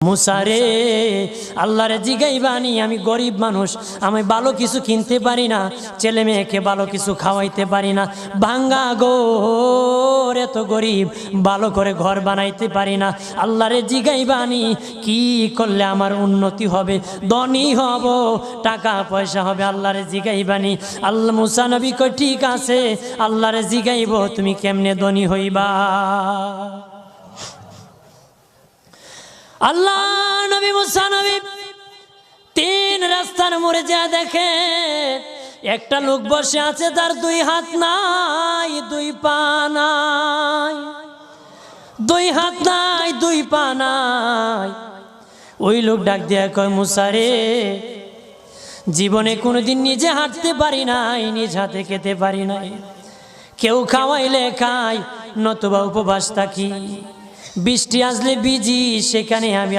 মুসারে আল্লাহরে জিগাইবানি, আমি গরিব মানুষ, আমি ভালো কিছু কিনতে পারি না, ছেলে মেয়েকে ভালো কিছু খাওয়াইতে পারি না, ভাঙ্গা ঘর, এত গরিব, ভালো করে ঘর বানাইতে পারি না। আল্লাহরে জিগাইবানি কি করলে আমার উন্নতি হবে, ধনী হব, টাকা পয়সা হবে। আল্লাহরে জিগাইবানি। আল্লাহ মুসা নবী কই ঠিক আছে, আল্লাহরে জিগাইব তুমি কেমনে ধনী হইবা। আল্লাহ নবী মুসা নবী তিন রাস্তার মোড়ে যা দেখে একটা লোক বসে আছে, তার দুই হাত নাই, দুই পা নাই, দুই হাত নাই, দুই পা নাই। ওই লোক ডাক দিয়া কয়, মুসা রে, জীবনে কোনোদিন নিজে হাঁটতে পারি নাই, নিজ হাতে খেতে পারি নাই, কেউ খাওয়াইলে খাই, নতুবা উপবাস থাকি, বৃষ্টি আসলে ভিজি, সেখানে আমি